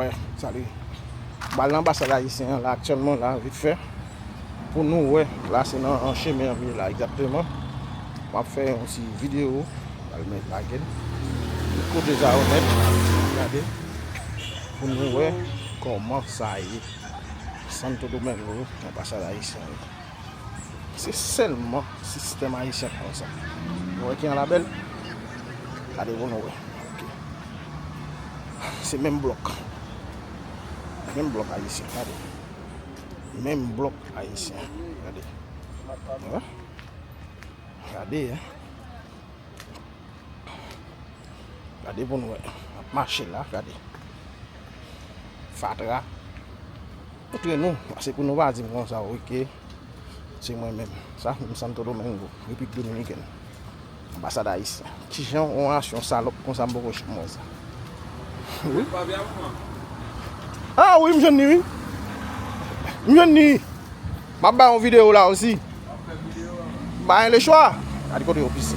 Ouais, salut. Bal l'ambassade haïtien là actuellement là vite fait. Pour nous ouais, là c'est dans un chemin là exactement. On va faire une petite vidéo, on va le mettre la gueule. Le côté déjà honnête, regardez. Pour nous ouais, comment ça y est. Santo Domingo, l'ambassade haïtien. C'est seulement système haïtien comme ça. Vous voyez qu'il y a un label? Regardez vous nous ouais. Okay. C'est même bloc. Même bloc haïtien, regardez. Même bloc haïtien, regardez. Ouais. Regardez, hein. Regardez pour nous, marcher là, regardez. Fatra. Montrez-nous, c'est pour nous pas dire comme ça, ok. C'est moi-même. Ça, je me sens Santo Domingo, République Dominicaine. Ambassade haïtienne. Qui gens ont ration salope comme ça, beaucoup de choses. Oui. Ah oui, je suis oui. Je suis ma ba une vidéo là aussi. Bah le choix. À côté au piste.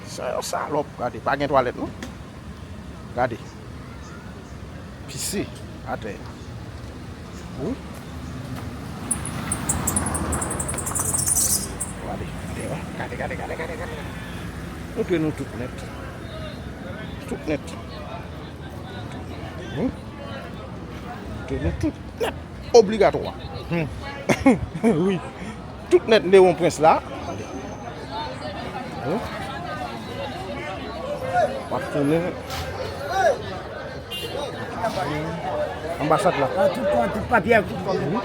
Ça salope, regardez, pas de toilette non. Regardez. Pisser à terre. Oui. Regardez. Nous tout net. Tout net. Tout net. Obligatoire. Oui. Tout net Léon Prince là. On va tourner. Ambassade là. Tout papier, tout comme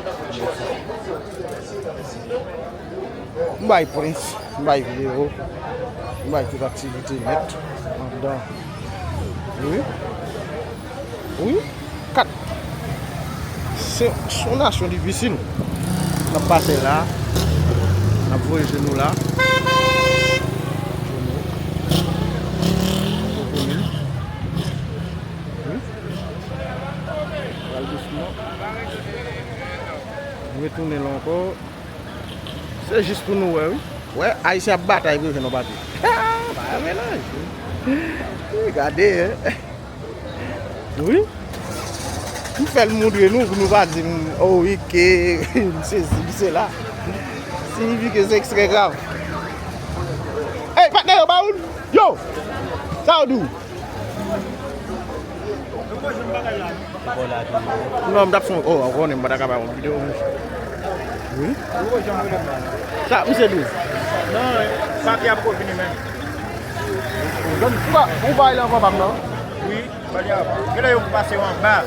Mbaye Prince, Mbaye vidéo, Mbaye toute activité net. Dedans. Oui. 4. C'est son nation difficile. On a passé là. On a posé genoux là. Je vais tourner là encore. C'est juste pour nous, oui. Ouais, Haïtien bataille pour nous battre. Ah, mélange. Regardez, hein. Oui. Tout fait le montrer nous pour nous pas dire, oh oui, que c'est là. Signifie que c'est extrêmement grave. Hey, partenaire, Baoul! Yo! Ça ou d'où? Non, je suis oh, on est pas d'accord avec une vidéo. Oui? Ça, où c'est d'où? non, ça qui a pour venir même. Donc, où va aller encore maintenant? Oui, il là, il faut passer en bas.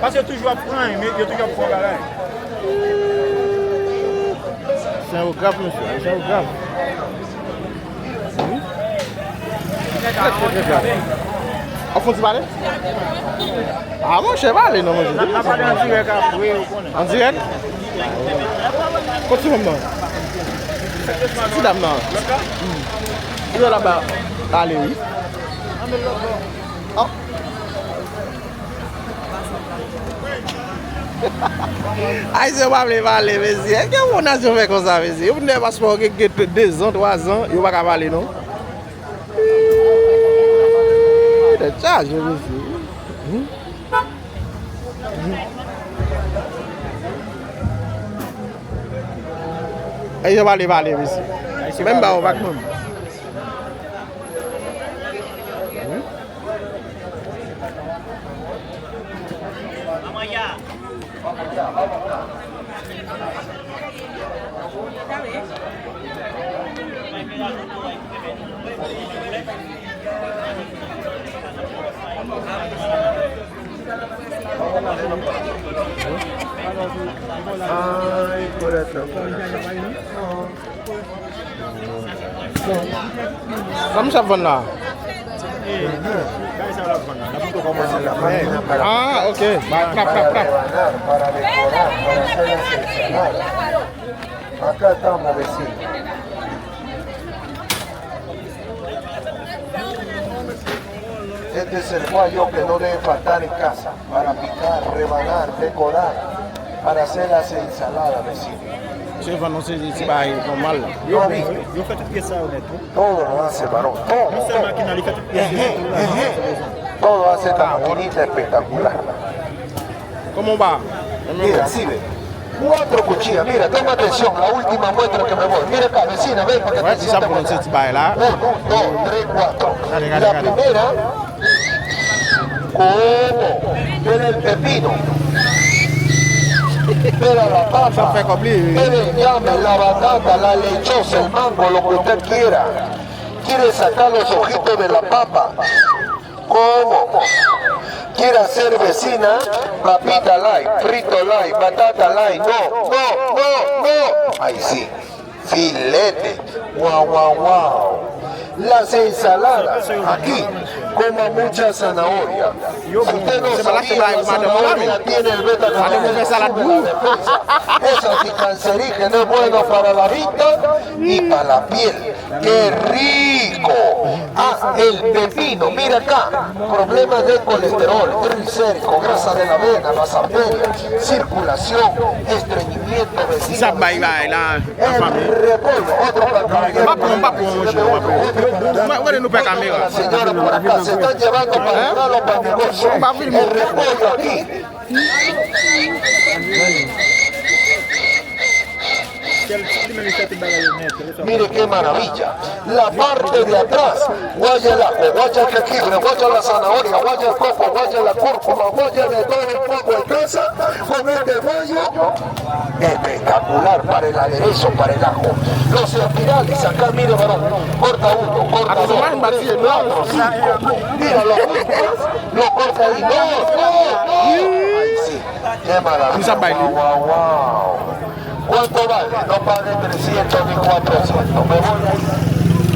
Parce que toujours à prendre, mais il y a toujours à prendre là. C'est un grave, monsieur. C'est un grave. Oui? Très grave. En faut parler? Ah, moi, je sais pas aller, non, moi, je dis. On a parlé en direct après, En direct? Continue maintenant. Si dame, non. Il est là-bas. Allez, oui. Oh. Aïe, c'est pas parler, mais si. Est-ce que mon nation fait comme ça, mais si? Vous n'avez pas passeport qui a 2 ans, 3 ans, il ne va pas parler, non? C'est charge, monsieur. Et je vais aller parler, monsieur. Même pas au bac, même. Ay, por eso. Kamu siapa lah? Ah, oke. Prap. Acá estamos, vecinos. Este es el guayo que no debe faltar en casa para picar, rebanar, decorar, para hacer las ensaladas, vecinos. Se vend aussi des petits bails normal. Yo fait toute pièce ça honnêtement. Todo lo hace, varón. Non Todo, seulement qu'il a fait toute pièce. todo hace esta maquinita espectacular. ¿Cómo va? Mira, sí, ve. 4 cuchillas, mira, toma atención, la última muestra que me voy. Mira acá, vecina, ven para que Ouais, te c'est ça sientas pour un acá. petit bail là. 1, 2, 3, 4. Dale, La dale, dale. primera, ¿cómo? Mira el pepino. Mira la Ça fait papa. compliqué. Mira el llame, la batata, la lechosa, el mango, lo que usted quiera. Quiere sacar los ojitos de la papa. ¿Cómo? Quiere hacer vecina, papita light, frito light, batata light. No. Ahí sí. Filete. Guau. Las ensaladas, aquí, coma mucha zanahoria. Si usted no Se me la sabía, quema, la madre, zanahoria mami. tiene el beta Madre, me pesa la luz. Es anticancerígeno, es bueno para la vista y para la piel. ¡Qué rico! Ah, el pepino, mira acá. Problemas de colesterol, triglicéridos, grasa de la vena, las arterias, circulación, estreñimiento, Ça vecino. bail là, la El famille. repollo, otro para caballero. Va pour monsieur, va pour. Où nous pas caméra? La señora por acá se están llevando para llevarlo para el negocio. Va a filmar. El repollo aquí. Mire qué maravilla. La parte de atrás, guaya el ajo, guaya el jengibre, guaya la zanahoria, guaya el coco, guaya la cúrcuma, guaya de todo un poco de casa, con este guayo espectacular para el aderezo, para el ajo. Los espirales, acá mire varón, corta uno, corta Ah, dos, son más tres, vacíos, cuatro, cinco. Mira, lo corta ahí, no. Ahí sí, qué maravilla. Esa baile. Wow. ¿Cuánto vale? No pague 300 ni 400. Me voy ahí.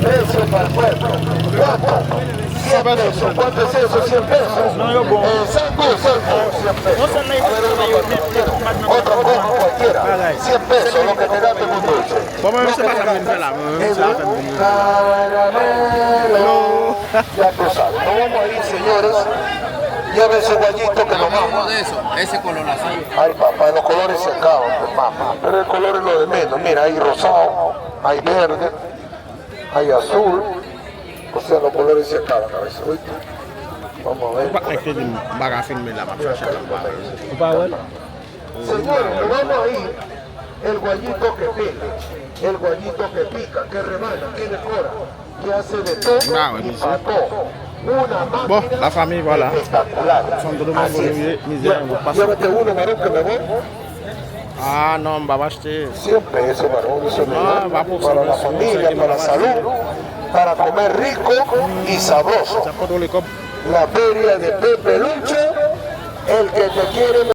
Precio para el pueblo. ¿Cuánto? 100 pesos. ¿Cuánto es eso? 100 pesos. No, yo pongo. Santo, 100 pesos. No se le- A ver, otro poco cualquiera. 100 pesos, lo que te da un dulce. Vamos a ver si pasa bien la Caramelo. Ya tú sabes. No vamos a ir, señores. Lleve ese guayito que lo vamos. De eso, ese color azul. Ay, papá, los colores se acaban, pues, mamá. Pero el color es lo de menos. Mira, hay rosado, hay verde, hay azul. O sea, los colores se acaban a veces. ¿Oíste? Vamos a ver. Es que va a filmar la mafia. Señores, nos vamos a ir. El guayito que pega, el guayito que pica, que remana, que decora, que hace de todo Bravo, y dice. para todo. Una máquina Bon, la famille, voilà. espectacular. Son de demande Así es. de misère, vous passez. Llévate uno, varón, que me voy. Ah non, va acheter. 100 pesos, varón, eso me Ah, da va por para la salud, familia, sí, para la sí, salud, para comer rico y sabroso. Ça peut les copes. La feria de Pepe Lucho, el que te quiere